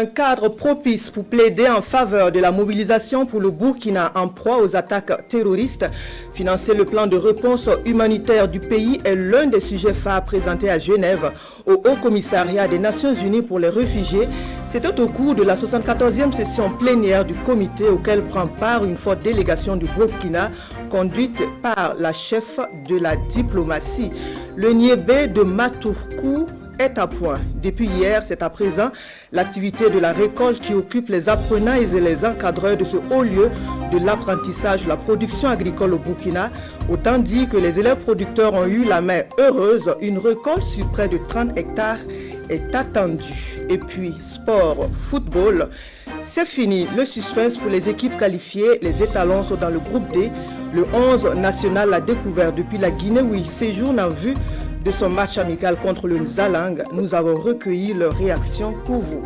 Un cadre propice pour plaider en faveur de la mobilisation pour le Burkina en proie aux attaques terroristes. Financer le plan de réponse humanitaire du pays est l'un des sujets phares présentés à Genève au Haut Commissariat des Nations Unies pour les réfugiés. C'était au cours de la 74e session plénière du comité auquel prend part une forte délégation du Burkina conduite par la chef de la diplomatie. Le Niébé de Matourkou est à point. Depuis hier, c'est à présent l'activité de la récolte qui occupe les apprenants et les encadreurs de ce haut lieu de l'apprentissage de la production agricole au Burkina. Autant dit que les élèves producteurs ont eu la main heureuse. Une récolte sur près de 30 hectares est attendue. Et puis, sport, football, c'est fini. Le suspense pour les équipes qualifiées. Les étalons sont dans le groupe D. Le 11 national l'a découvert depuis la Guinée où il séjourne en vue de son match amical contre le Nzalang. Nous avons recueilli leurs réactions pour vous.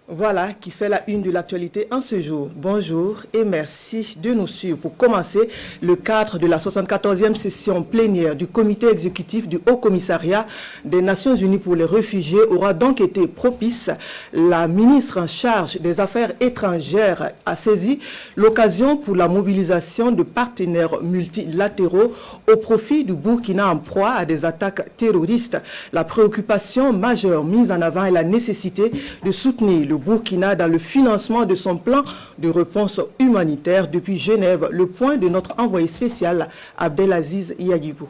Voilà qui fait la une de l'actualité en ce jour. Bonjour et merci de nous suivre. Pour commencer, le cadre de la 74e session plénière du comité exécutif du Haut Commissariat des Nations Unies pour les réfugiés aura donc été propice. La ministre en charge des Affaires étrangères a saisi l'occasion pour la mobilisation de partenaires multilatéraux au profit du Burkina en proie à des attaques terroristes. La préoccupation majeure mise en avant est la nécessité de soutenir le Burkina dans le financement de son plan de réponse humanitaire. Depuis Genève, le point de notre envoyé spécial Abdelaziz Yagibou.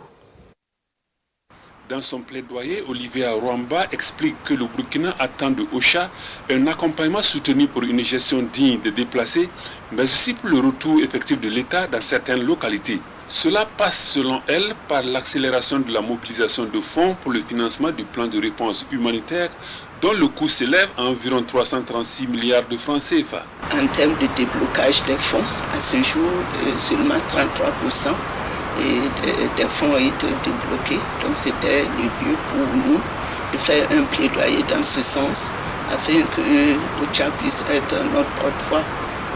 Dans son plaidoyer, Olivier Rwamba explique que le Burkina attend de OCHA un accompagnement soutenu pour une gestion digne des déplacés, mais aussi pour le retour effectif de l'État dans certaines localités. Cela passe, selon elle, par l'accélération de la mobilisation de fonds pour le financement du plan de réponse humanitaire dont le coût s'élève à environ 336 milliards de francs CFA. En termes de déblocage des fonds, à ce jour, seulement 33% des fonds ont été débloqués. Donc c'était le lieu pour nous de faire un plaidoyer dans ce sens afin que OCHA puisse être notre porte-voix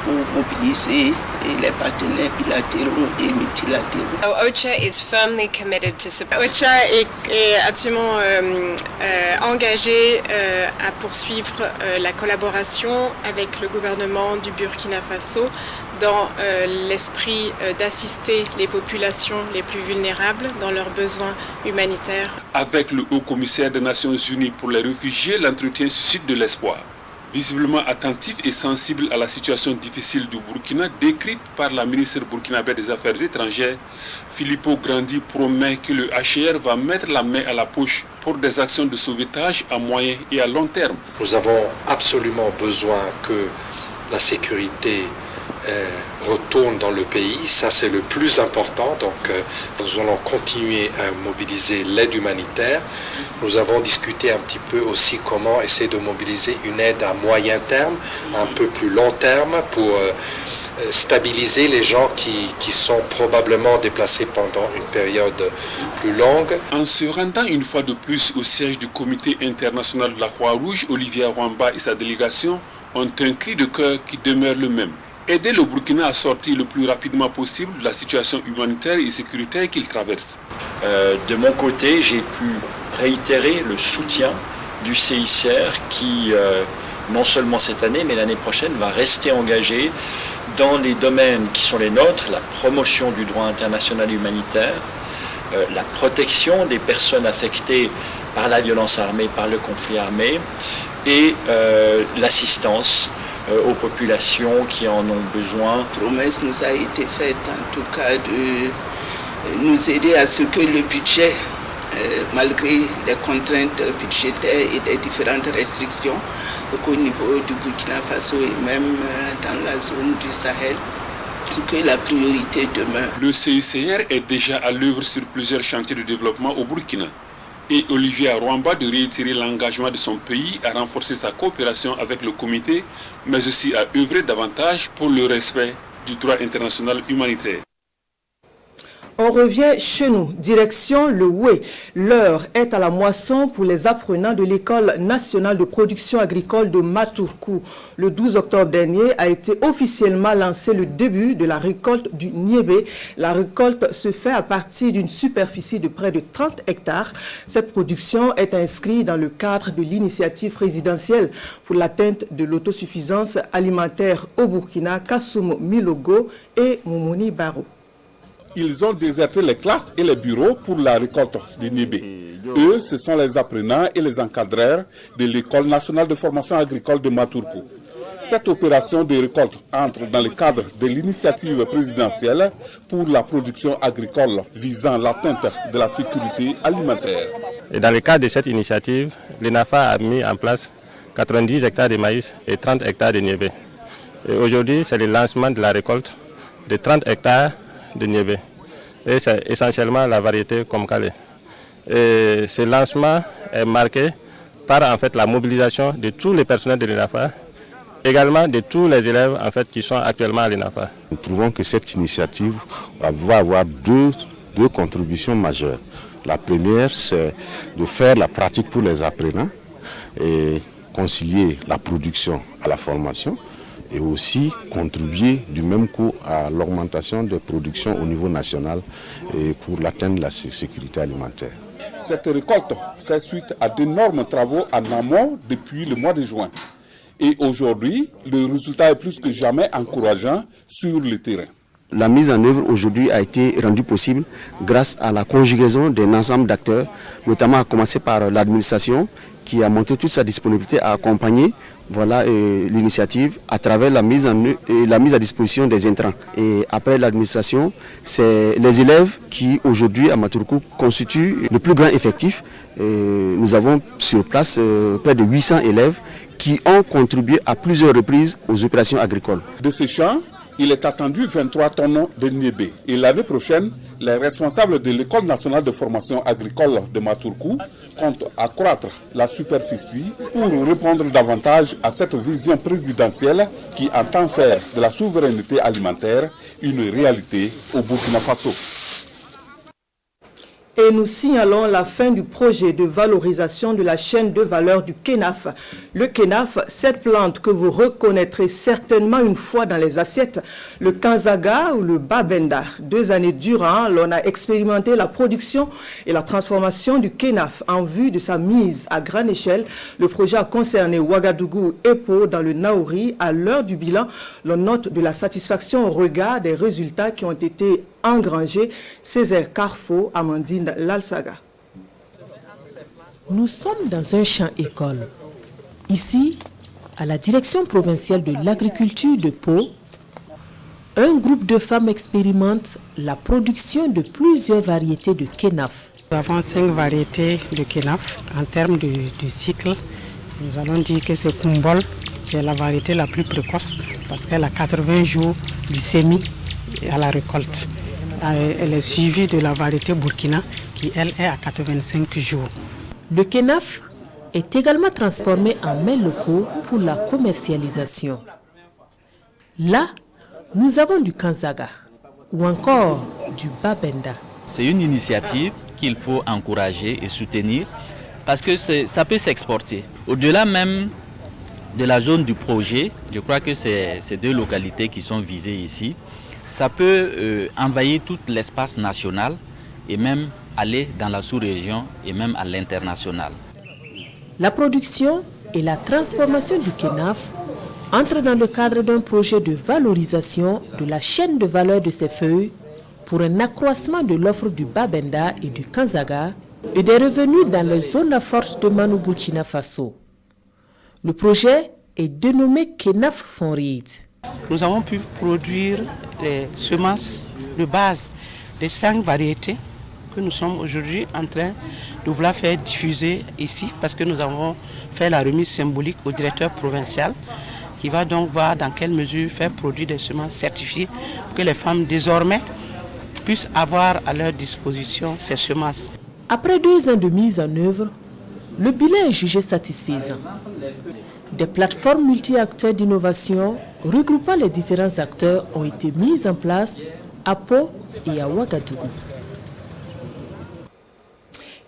pour mobiliser les partenaires bilatéraux et multilatéraux. OCHA is firmly committed to support. OCHA est absolument engagé à poursuivre la collaboration avec le gouvernement du Burkina Faso dans l'esprit d'assister les populations les plus vulnérables dans leurs besoins humanitaires. Avec le haut-commissaire des Nations Unies pour les réfugiés, l'entretien suscite de l'espoir. Visiblement attentif et sensible à la situation difficile du Burkina, décrite par la ministre burkinabé des Affaires étrangères, Filippo Grandi promet que le HCR va mettre la main à la poche pour des actions de sauvetage à moyen et à long terme. Nous avons absolument besoin que la sécurité retourne dans le pays, ça c'est le plus important, donc nous allons continuer à mobiliser l'aide humanitaire. Nous avons discuté un petit peu aussi comment essayer de mobiliser une aide à moyen terme, un peu plus long terme pour stabiliser les gens qui sont probablement déplacés pendant une période plus longue. En se rendant une fois de plus au siège du comité international de la Croix-Rouge, Olivier Rwamba et sa délégation ont un cri de cœur qui demeure le même. Aider le Burkina à sortir le plus rapidement possible de la situation humanitaire et sécuritaire qu'il traverse. De mon côté, j'ai pu réitérer le soutien du CICR qui, non seulement cette année, mais l'année prochaine, va rester engagé dans les domaines qui sont les nôtres, la promotion du droit international humanitaire, la protection des personnes affectées par la violence armée, par le conflit armé, et l'assistance aux populations qui en ont besoin. La promesse nous a été faite en tout cas de nous aider à ce que le budget, malgré les contraintes budgétaires et les différentes restrictions, au niveau du Burkina Faso et même dans la zone du Sahel, que la priorité demeure. Le CICR est déjà à l'œuvre sur plusieurs chantiers de développement au Burkina. Et Olivier Rwamba de réitérer l'engagement de son pays à renforcer sa coopération avec le comité, mais aussi à œuvrer davantage pour le respect du droit international humanitaire. On revient chez nous, direction le Houé. L'heure est à la moisson pour les apprenants de l'École nationale de production agricole de Matourkou. Le 12 octobre dernier a été officiellement lancé le début de la récolte du niébé. La récolte se fait à partir d'une superficie de près de 30 hectares. Cette production est inscrite dans le cadre de l'initiative présidentielle pour l'atteinte de l'autosuffisance alimentaire au Burkina, Kassoum Milogo et Moumouni Baro. Ils ont déserté les classes et les bureaux pour la récolte du niébé. Eux, ce sont les apprenants et les encadreurs de l'École nationale de formation agricole de Matourkou. Cette opération de récolte entre dans le cadre de l'initiative présidentielle pour la production agricole visant l'atteinte de la sécurité alimentaire. Et dans le cadre de cette initiative, l'ENAFA a mis en place 90 hectares de maïs et 30 hectares de niébé. Et aujourd'hui, c'est le lancement de la récolte de 30 hectares de niébé. Et c'est essentiellement la variété Komkale. Et ce lancement est marqué par en fait la mobilisation de tous les personnels de l'ENAFA, également de tous les élèves en fait qui sont actuellement à l'ENAFA. Nous trouvons que cette initiative va avoir deux contributions majeures. La première, c'est de faire la pratique pour les apprenants et concilier la production à la formation, et aussi contribuer du même coup à l'augmentation des productions au niveau national et pour l'atteinte de la sécurité alimentaire. Cette récolte fait suite à d'énormes travaux en amont depuis le mois de juin. Et aujourd'hui, le résultat est plus que jamais encourageant sur le terrain. La mise en œuvre aujourd'hui a été rendue possible grâce à la conjugaison d'un ensemble d'acteurs, notamment à commencer par l'administration qui a montré toute sa disponibilité à accompagner l'initiative à travers la mise à disposition des intrants. Et après l'administration, c'est les élèves qui aujourd'hui à Matourkou constituent le plus grand effectif. Nous avons sur place près de 800 élèves qui ont contribué à plusieurs reprises aux opérations agricoles. De ces champs, il est attendu 23 tonnes de niébé. Et l'année prochaine, les responsables de l'École nationale de formation agricole de Matourkou comptent accroître la superficie pour répondre davantage à cette vision présidentielle qui entend faire de la souveraineté alimentaire une réalité au Burkina Faso. Et nous signalons la fin du projet de valorisation de la chaîne de valeur du Kenaf. Le Kenaf, cette plante que vous reconnaîtrez certainement une fois dans les assiettes, le Kanzaga ou le Babenda. 2 années durant, l'on a expérimenté la production et la transformation du Kenaf en vue de sa mise à grande échelle. Le projet a concerné Ouagadougou et Pau dans le Naouri. À l'heure du bilan, l'on note de la satisfaction au regard des résultats qui ont été engrangés. Césaire Carfo, Amandine Lalsaga. Nous sommes dans un champ-école. Ici, à la direction provinciale de l'agriculture de Pau, un groupe de femmes expérimente la production de plusieurs variétés de Kenaf. Nous avons 5 variétés de Kenaf. En termes de cycle, nous allons dire que c'est Kumbol, qui est la variété la plus précoce, parce qu'elle a 80 jours du semis à la récolte. Elle est suivie de la variété Burkina qui, elle, est à 85 jours. Le Kenaf est également transformé en mets locaux pour la commercialisation. Là, nous avons du Kanzaga ou encore du Babenda. C'est une initiative qu'il faut encourager et soutenir parce que ça peut s'exporter. Au-delà même de la zone du projet, je crois que c'est ces 2 localités qui sont visées ici. Ça peut envahir tout l'espace national et même aller dans la sous-région et même à l'international. La production et la transformation du Kenaf entrent dans le cadre d'un projet de valorisation de la chaîne de valeur de ces feuilles pour un accroissement de l'offre du Babenda et du Kanzaga et des revenus dans les zones à force de Manu Burkina Faso. Le projet est dénommé Kenaf Fonrid. Nous avons pu produire les semences de base des 5 variétés que nous sommes aujourd'hui en train de vouloir faire diffuser ici parce que nous avons fait la remise symbolique au directeur provincial qui va donc voir dans quelle mesure faire produire des semences certifiées pour que les femmes désormais puissent avoir à leur disposition ces semences. Après 2 ans de mise en œuvre, le bilan est jugé satisfaisant. Des plateformes multi-acteurs d'innovation regroupant les différents acteurs ont été mises en place à Pau et à Ouagadougou.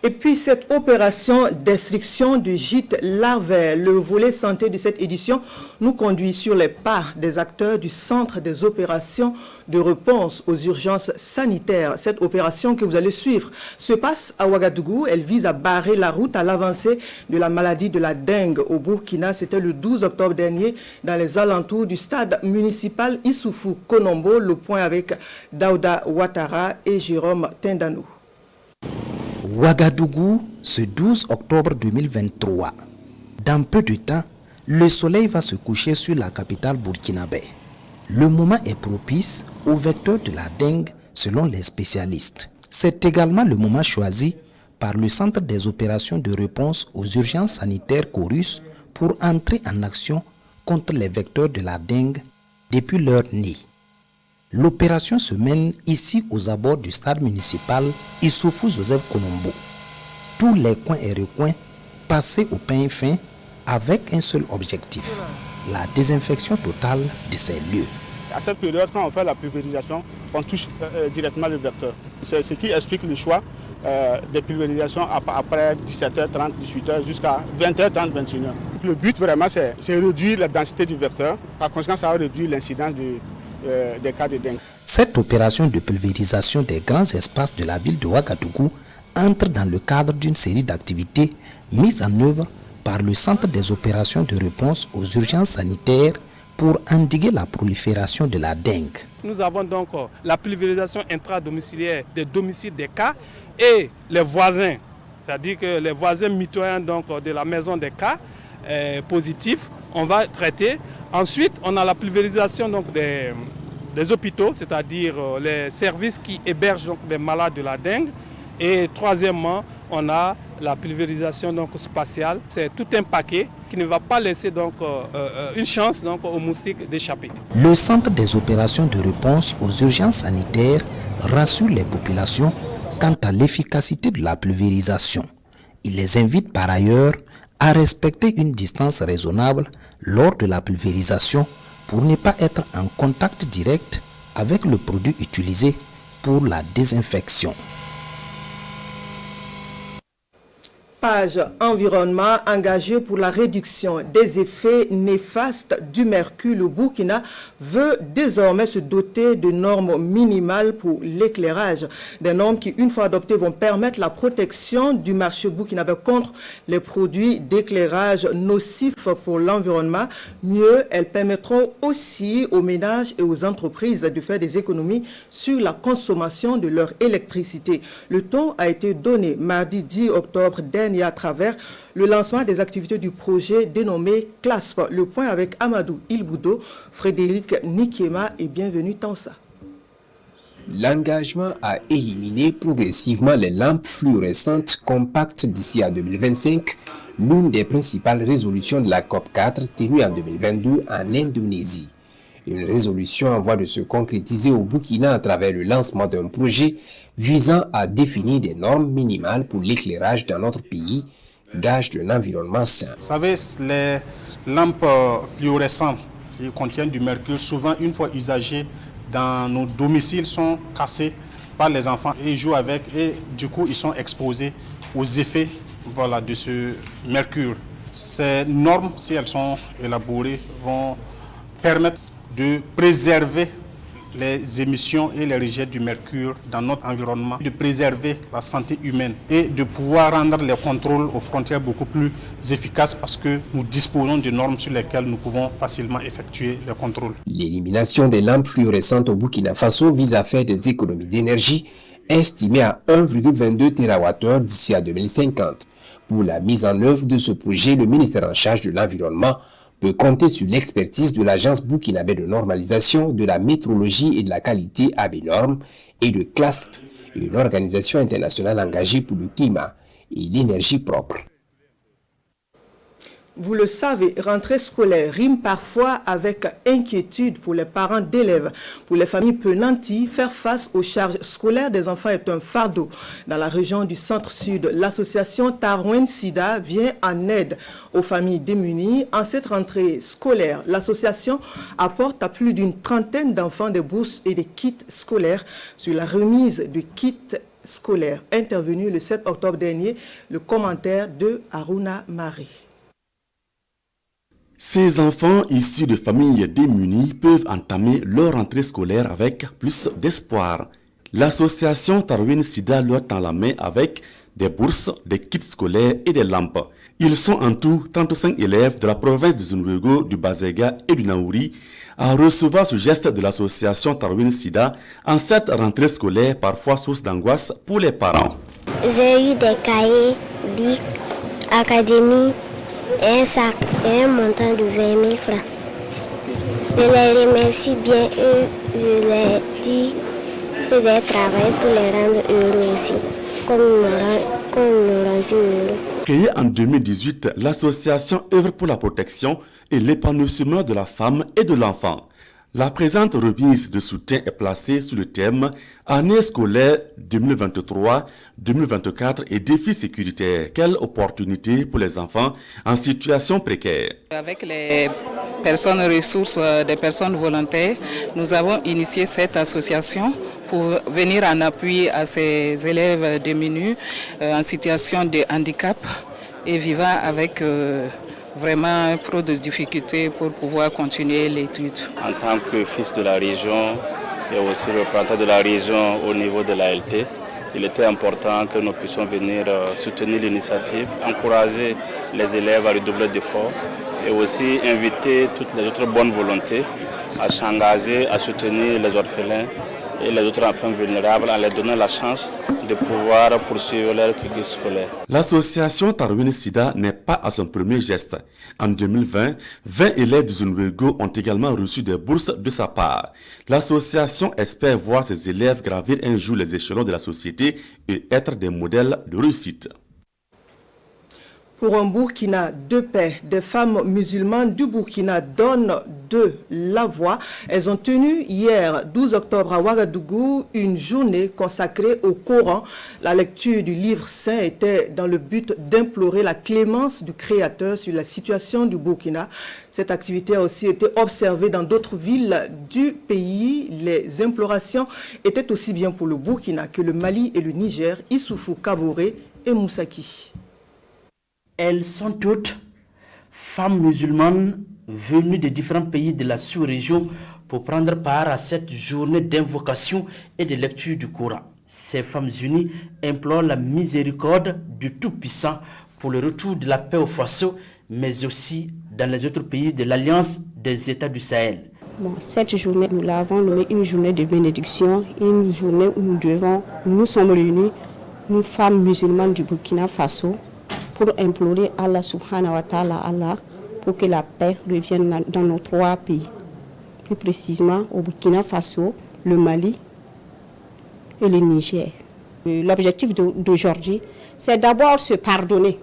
Et puis cette opération d'extraction du gîte larvaire, le volet santé de cette édition, nous conduit sur les pas des acteurs du centre des opérations de réponse aux urgences sanitaires. Cette opération que vous allez suivre se passe à Ouagadougou. Elle vise à barrer la route à l'avancée de la maladie de la dengue au Burkina. C'était le 12 octobre dernier dans les alentours du stade municipal Issoufou Konombo. Le point avec Daouda Ouattara et Jérôme Tindanou. Ouagadougou, ce 12 octobre 2023. Dans peu de temps, le soleil va se coucher sur la capitale burkinabé. Le moment est propice au vecteur de la dengue selon les spécialistes. C'est également le moment choisi par le Centre des opérations de réponse aux urgences sanitaires Chorus pour entrer en action contre les vecteurs de la dengue depuis leur nid. L'opération se mène ici aux abords du stade municipal Issoufou Joseph Konombo. Tous les coins et recoins passés au pain fin avec un seul objectif, la désinfection totale de ces lieux. À cette période, quand on fait la pulvérisation, on touche directement le vecteur. C'est ce qui explique le choix des pulvérisations après 17h30, 18h jusqu'à 20h30, 21h. Le but vraiment, c'est réduire la densité du vecteur. Par conséquent, ça va réduire l'incidence des cas de dengue. Cette opération de pulvérisation des grands espaces de la ville de Ouagadougou entre dans le cadre d'une série d'activités mises en œuvre par le Centre des opérations de réponse aux urgences sanitaires pour endiguer la prolifération de la dengue. Nous avons donc la pulvérisation intradomiciliaire des domiciles des cas et les voisins, c'est-à-dire que les voisins mitoyens donc, de la maison des cas positifs, on va traiter. Ensuite, on a la pulvérisation donc, des hôpitaux, c'est-à-dire les services qui hébergent donc, les malades de la dengue. Et troisièmement, on a la pulvérisation donc, spatiale. C'est tout un paquet qui ne va pas laisser donc, une chance donc, aux moustiques d'échapper. Le Centre des opérations de réponse aux urgences sanitaires rassure les populations quant à l'efficacité de la pulvérisation. Il les invite par ailleurs à respecter une distance raisonnable lors de la pulvérisation pour ne pas être en contact direct avec le produit utilisé pour la désinfection. Page environnement engagée pour la réduction des effets néfastes du mercure. Le Burkina veut désormais se doter de normes minimales pour l'éclairage. Des normes qui, une fois adoptées, vont permettre la protection du marché burkinabé contre les produits d'éclairage nocifs pour l'environnement. Mieux, elles permettront aussi aux ménages et aux entreprises de faire des économies sur la consommation de leur électricité. Le ton a été donné mardi 10 octobre dernier à travers le lancement des activités du projet dénommé CLASP. Le point avec Amadou Ilboudo, Frédéric Nikiema et bienvenue Tansa. L'engagement à éliminer progressivement les lampes fluorescentes compactes d'ici à 2025, l'une des principales résolutions de la COP4 tenue en 2022 en Indonésie. Une résolution en voie de se concrétiser au Burkina à travers le lancement d'un projet visant à définir des normes minimales pour l'éclairage dans notre pays, gage d'un environnement sain. Vous savez, les lampes fluorescentes qui contiennent du mercure, souvent une fois usagées dans nos domiciles, sont cassées par les enfants et ils jouent avec et du coup ils sont exposés aux effets de ce mercure. Ces normes, si elles sont élaborées, vont permettre de préserver les émissions et les rejets du mercure dans notre environnement, de préserver la santé humaine et de pouvoir rendre les contrôles aux frontières beaucoup plus efficaces parce que nous disposons de normes sur lesquelles nous pouvons facilement effectuer les contrôles. L'élimination des lampes fluorescentes au Burkina Faso vise à faire des économies d'énergie estimées à 1,22 TWh d'ici à 2050. Pour la mise en œuvre de ce projet, le ministère en charge de l'environnement peut compter sur l'expertise de l'Agence burkinabé de normalisation de la métrologie et de la qualité ABNORM et de CLASP, une organisation internationale engagée pour le climat et l'énergie propre. Vous le savez, rentrée scolaire rime parfois avec inquiétude pour les parents d'élèves. Pour les familles peu nanties, faire face aux charges scolaires des enfants est un fardeau. Dans la région du centre-sud, l'association Tarouen Sida vient en aide aux familles démunies. En cette rentrée scolaire, l'association apporte à plus d'une trentaine d'enfants des bourses et des kits scolaires. Sur la remise de kits scolaire. Intervenu le 7 octobre dernier, le commentaire de Haruna Mari. Ces enfants issus de familles démunies peuvent entamer leur rentrée scolaire avec plus d'espoir. L'association Tarwin Sida leur tend la main avec des bourses, des kits scolaires et des lampes. Ils sont en tout 35 élèves de la province du Zunwego, du Bazega et du Naouri à recevoir ce geste de l'association Tarwin Sida en cette rentrée scolaire parfois source d'angoisse pour les parents. J'ai eu des cahiers, bics, académie et un sac et un montant de 20 000 francs. Je les remercie bien et je leur dis que j'ai travaillé pour les rendre heureux aussi, comme ils m'ont rendu heureux. Créée en 2018, l'association œuvre pour la protection et l'épanouissement de la femme et de l'enfant. La présente remise de soutien est placée sous le thème Année scolaire 2023-2024 et défis sécuritaires. Quelle opportunité pour les enfants en situation précaire. Avec les personnes ressources des personnes volontaires, nous avons initié cette association pour venir en appui à ces élèves démunis en situation de handicap et vivant avec vraiment trop de difficultés pour pouvoir continuer l'étude. En tant que fils de la région et aussi représentant de la région au niveau de l'ALT, il était important que nous puissions venir soutenir l'initiative, encourager les élèves à redoubler d'efforts et aussi inviter toutes les autres bonnes volontés à s'engager, à soutenir les orphelins et les autres enfants vulnérables en leur donnant la chance de pouvoir poursuivre leur cursus scolaire. L'association Tarwin Sida n'est pas à son premier geste. En 2020, 20 élèves du Zunwego ont également reçu des bourses de sa part. L'association espère voir ses élèves gravir un jour les échelons de la société et être des modèles de réussite. Pour un Burkina de paix, des femmes musulmanes du Burkina donnent de la voix. Elles ont tenu hier, 12 octobre à Ouagadougou, une journée consacrée au Coran. La lecture du livre saint était dans le but d'implorer la clémence du Créateur sur la situation du Burkina. Cette activité a aussi été observée dans d'autres villes du pays. Les implorations étaient aussi bien pour le Burkina que le Mali et le Niger. Issoufou Kaboré et Moussaki. Elles sont toutes femmes musulmanes venues de différents pays de la sous-région pour prendre part à cette journée d'invocation et de lecture du Coran. Ces femmes unies implorent la miséricorde du Tout-Puissant pour le retour de la paix au Faso, mais aussi dans les autres pays de l'Alliance des États du Sahel. Bon, cette journée, nous l'avons nommée une journée de bénédiction, une journée où nous sommes réunis, nous femmes musulmanes du Burkina Faso, pour implorer Allah subhanahu wa ta'ala pour que la paix revienne dans nos trois pays. Plus précisément au Burkina Faso, le Mali et le Niger. L'objectif d'aujourd'hui, c'est d'abord se pardonner.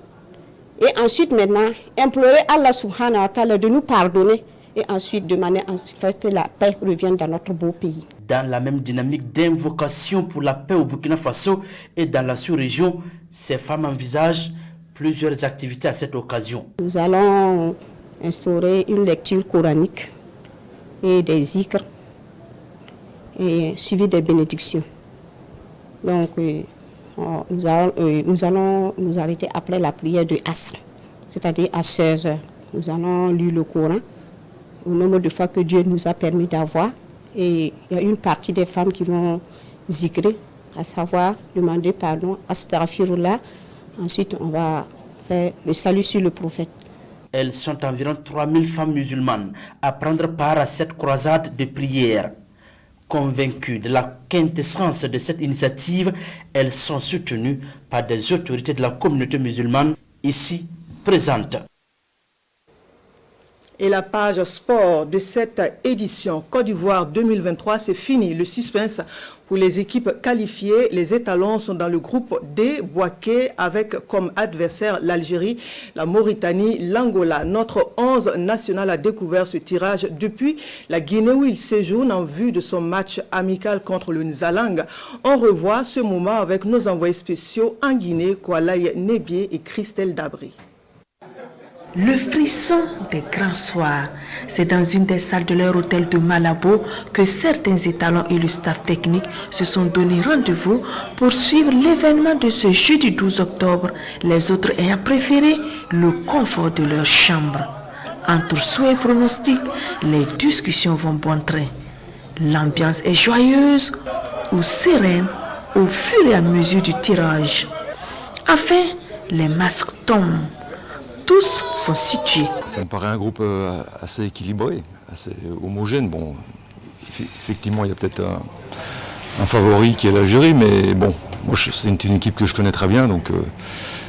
Et ensuite maintenant, implorer Allah subhanahu wa ta'ala de nous pardonner. Et ensuite demander que la paix revienne dans notre beau pays. Dans la même dynamique d'invocation pour la paix au Burkina Faso et dans la sous-région, ces femmes envisagent plusieurs activités à cette occasion. Nous allons instaurer une lecture coranique et des zikrs et suivi des bénédictions. Donc nous allons nous arrêter après la prière de Asr, c'est-à-dire à 16 heures. Nous allons lire le Coran au nombre de fois que Dieu nous a permis d'avoir. Et il y a une partie des femmes qui vont zikrer, à savoir demander pardon, astaghfirullah. Ensuite, on va faire le salut sur le prophète. Elles sont environ 3000 femmes musulmanes à prendre part à cette croisade de prière. Convaincues de la quintessence de cette initiative, elles sont soutenues par des autorités de la communauté musulmane ici présentes. Et la page sport de cette édition Côte d'Ivoire 2023, c'est fini. Le suspense pour les équipes qualifiées. Les étalons sont dans le groupe D, Bouaké, avec comme adversaire l'Algérie, la Mauritanie, l'Angola. Notre 11 national a découvert ce tirage depuis la Guinée où il séjourne en vue de son match amical contre le Nzalang. On revoit ce moment avec nos envoyés spéciaux en Guinée, Koualaï Nébié et Christelle Dabri. Le frisson des grands soirs, c'est dans une des salles de leur hôtel de Malabo que certains étalons et le staff technique se sont donné rendez-vous pour suivre l'événement de ce jeudi 12 octobre, les autres ayant préféré le confort de leur chambre. Entre souhaits et pronostics, les discussions vont bon train. L'ambiance est joyeuse ou sereine au fur et à mesure du tirage. Enfin, les masques tombent. Tous sont situés. Ça me paraît un groupe assez équilibré, assez homogène. Bon, effectivement, il y a peut-être un favori qui est l'Algérie, mais bon, moi c'est une équipe que je connais très bien, donc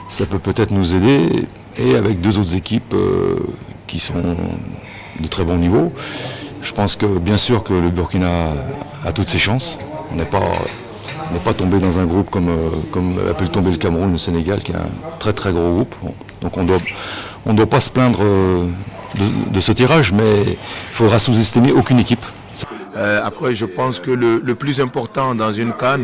ça peut peut-être nous aider. Et avec deux autres équipes qui sont de très bon niveau, je pense que bien sûr que le Burkina a toutes ses chances. On n'est pas tombé dans un groupe comme a pu le tomber le Cameroun, le Sénégal, qui est un très très gros groupe. Donc on doit pas se plaindre de ce tirage, mais il faudra sous-estimer aucune équipe. Après, je pense que le plus important dans une CAN,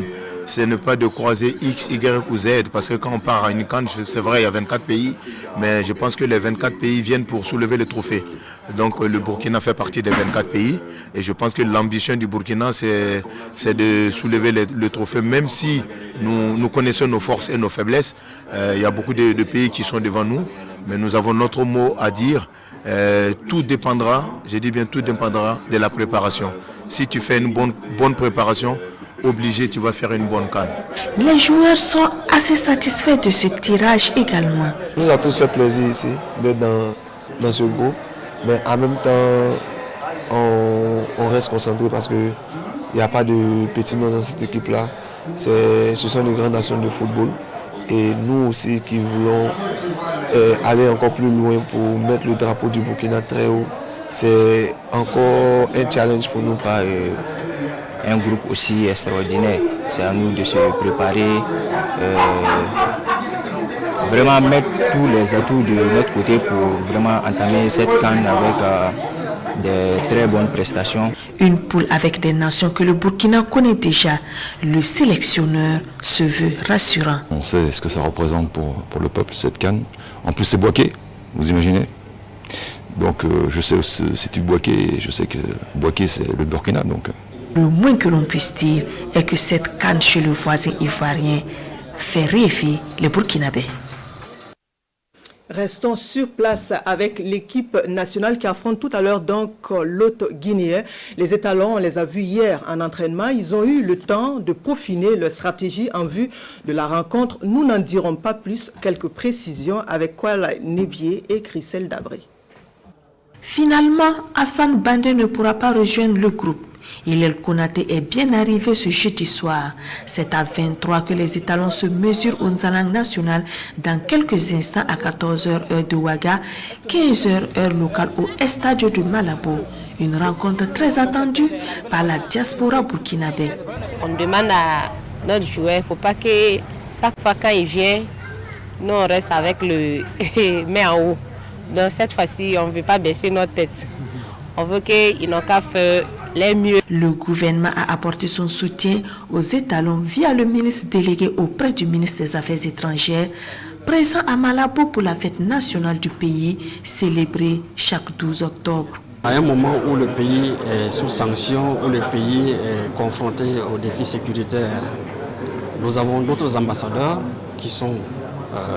c'est ne pas de croiser X, Y ou Z, parce que quand on part à une CAN, c'est vrai, il y a 24 pays, mais je pense que les 24 pays viennent pour soulever le trophée. Donc le Burkina fait partie des 24 pays, et je pense que l'ambition du Burkina, c'est de soulever le trophée, même si nous connaissons nos forces et nos faiblesses. Il y a beaucoup de pays qui sont devant nous, mais nous avons notre mot à dire. Tout dépendra, je dis bien tout dépendra de la préparation. Si tu fais une bonne préparation, obligé, tu vas faire une bonne CAN. Les joueurs sont assez satisfaits de ce tirage également. Nous a tous fait plaisir ici d'être dans ce groupe, mais en même temps, on reste concentré parce qu'il n'y a pas de petits noms dans cette équipe-là. Ce sont les grandes nations de football. Et nous aussi qui voulons aller encore plus loin pour mettre le drapeau du Burkina très haut, c'est encore un challenge pour nous. Pas un groupe aussi extraordinaire, c'est à nous de se préparer, vraiment mettre tous les atouts de notre côté pour vraiment entamer cette CAN avec des très bonnes prestations. Une poule avec des nations que le Burkina connaît déjà. Le sélectionneur se veut rassurant. On sait ce que ça représente pour le peuple, cette CAN. En plus, c'est Bouaké, vous imaginez. Donc, je sais situe Bouaké, je sais que Bouaké, c'est le Burkina. Donc. Le moins que l'on puisse dire est que cette CAN chez le voisin ivoirien fait rêver les Burkinabés. Restons sur place avec l'équipe nationale qui affronte tout à l'heure donc l'hôte guinéen. Les étalons, on les a vus hier en entraînement. Ils ont eu le temps de peaufiner leur stratégie en vue de la rencontre. Nous n'en dirons pas plus. Quelques précisions avec Kwala Nebié et Christelle Dabré. Finalement, Hassan Bandé ne pourra pas rejoindre le groupe. Hillel Konaté est bien arrivé ce jeudi soir. C'est à 23 que les étalons se mesurent aux alangues nationales dans quelques instants à 14h heure de Ouaga, 15h heure locale au Estadio de Malabo. Une rencontre très attendue par la diaspora burkinabé. On demande à notre joueur, il ne faut pas que chaque fois quand il vient, nous on reste avec le main en haut. Donc cette fois-ci, on ne veut pas baisser notre tête. On veut qu'ils n'ont qu'à faire les mieux. Le gouvernement a apporté son soutien aux étalons via le ministre délégué auprès du ministre des Affaires étrangères, présent à Malabo pour la fête nationale du pays, célébrée chaque 12 octobre. À un moment où le pays est sous sanction, où le pays est confronté aux défis sécuritaires, nous avons d'autres ambassadeurs qui sont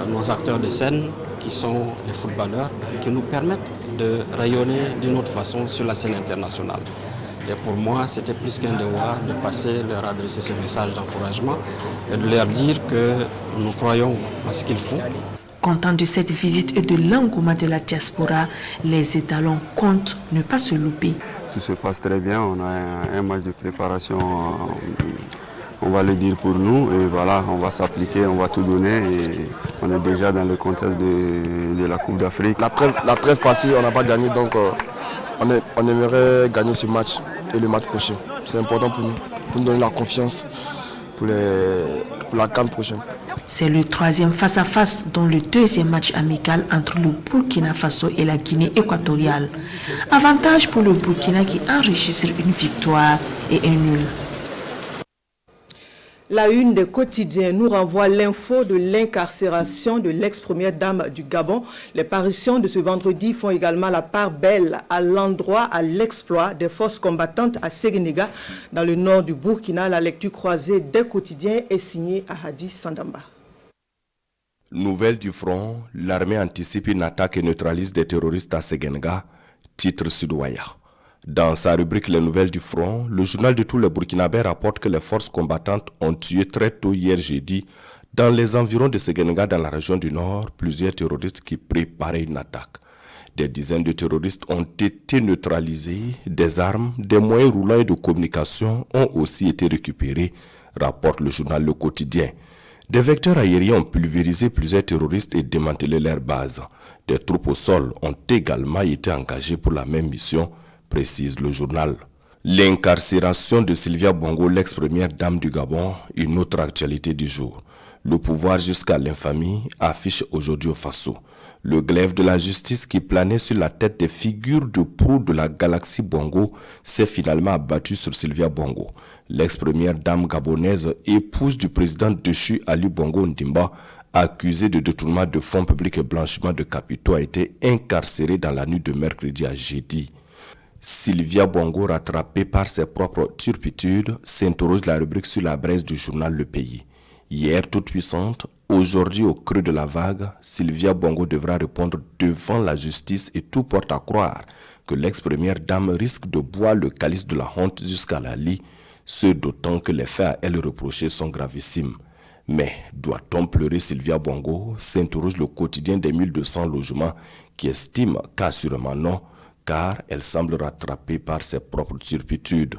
nos acteurs de scène, qui sont les footballeurs et qui nous permettent de rayonner d'une autre façon sur la scène internationale. Et pour moi, c'était plus qu'un devoir de passer, leur adresser ce message d'encouragement et de leur dire que nous croyons à ce qu'ils font. Content de cette visite et de l'engouement de la diaspora, les étalons comptent ne pas se louper. Tout se passe très bien, on a un match de préparation, on va le dire pour nous, et voilà, on va s'appliquer, on va tout donner, et on est déjà dans le contexte de la Coupe d'Afrique. La trêve passée, on n'a pas gagné, donc on aimerait gagner ce match et le match prochain. C'est important pour nous donner la confiance pour la CAN prochaine. C'est le troisième face-à-face dont le deuxième match amical entre le Burkina Faso et la Guinée équatoriale. Avantage pour le Burkina qui enregistre une victoire et un nul. La une des quotidiens nous renvoie l'info de l'incarcération de l'ex-première dame du Gabon. Les parutions de ce vendredi font également la part belle à l'endroit, à l'exploit des forces combattantes à Séguénéga, dans le nord du Burkina. La lecture croisée des quotidiens est signée à Hadi Sandamba. Nouvelle du front, l'armée anticipe une attaque et neutralise des terroristes à Séguénéga, titre Sud-Ouaya. Dans sa rubrique Les Nouvelles du Front, le journal de tous les Burkinabés rapporte que les forces combattantes ont tué très tôt hier jeudi, dans les environs de Séguénéga dans la région du Nord, plusieurs terroristes qui préparaient une attaque. Des dizaines de terroristes ont été neutralisés, des armes, des moyens roulants et de communication ont aussi été récupérés, rapporte le journal Le Quotidien. Des vecteurs aériens ont pulvérisé plusieurs terroristes et démantelé leur base. Des troupes au sol ont également été engagées pour la même mission, précise le journal. L'incarcération de Sylvia Bongo, l'ex-première dame du Gabon, une autre actualité du jour. Le pouvoir jusqu'à l'infamie affiche aujourd'hui au Faso. Le glaive de la justice qui planait sur la tête des figures de proue de la galaxie Bongo s'est finalement abattu sur Sylvia Bongo. L'ex-première dame gabonaise, épouse du président déchu Ali Bongo Ndimba, accusée de détournement de fonds publics et blanchiment de capitaux, a été incarcérée dans la nuit de mercredi à jeudi. Sylvia Bongo, rattrapée par ses propres turpitudes, s'interroge la rubrique sur la braise du journal Le Pays. Hier toute puissante, aujourd'hui au creux de la vague, Sylvia Bongo devra répondre devant la justice et tout porte à croire que l'ex-première dame risque de boire le calice de la honte jusqu'à la lie, ce d'autant que les faits à elle reprochés sont gravissimes. Mais doit-on pleurer Sylvia Bongo, s'interroge le quotidien des 1200 logements qui estime qu'assurément non, car elle semble rattrapée par ses propres turpitudes.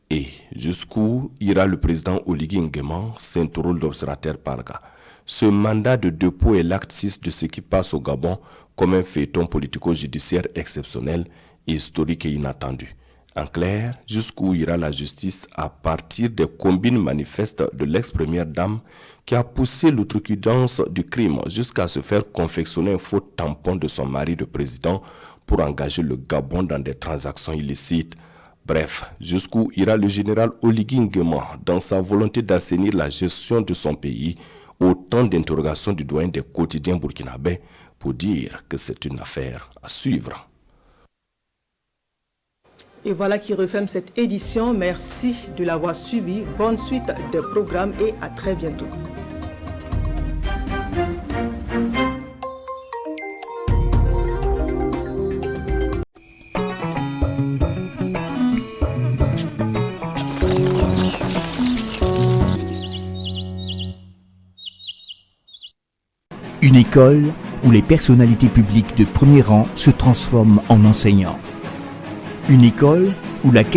Et jusqu'où ira le président Oligui Nguema, s'interroge l'observateur Parga. Ce mandat de dépôt est l'acte 6 de ce qui passe au Gabon comme un feuilleton politico-judiciaire exceptionnel, historique et inattendu. En clair, jusqu'où ira la justice à partir des combines manifestes de l'ex-première dame qui a poussé l'outrecuidance du crime jusqu'à se faire confectionner un faux tampon de son mari de président pour engager le Gabon dans des transactions illicites. Bref, jusqu'où ira le général Oligui Nguema dans sa volonté d'assainir la gestion de son pays, autant d'interrogations du doyen des quotidiens burkinabés pour dire que c'est une affaire à suivre. Et voilà qui referme cette édition. Merci de l'avoir suivi. Bonne suite des programmes et à très bientôt. Une école où les personnalités publiques de premier rang se transforment en enseignants. Une école où la qualité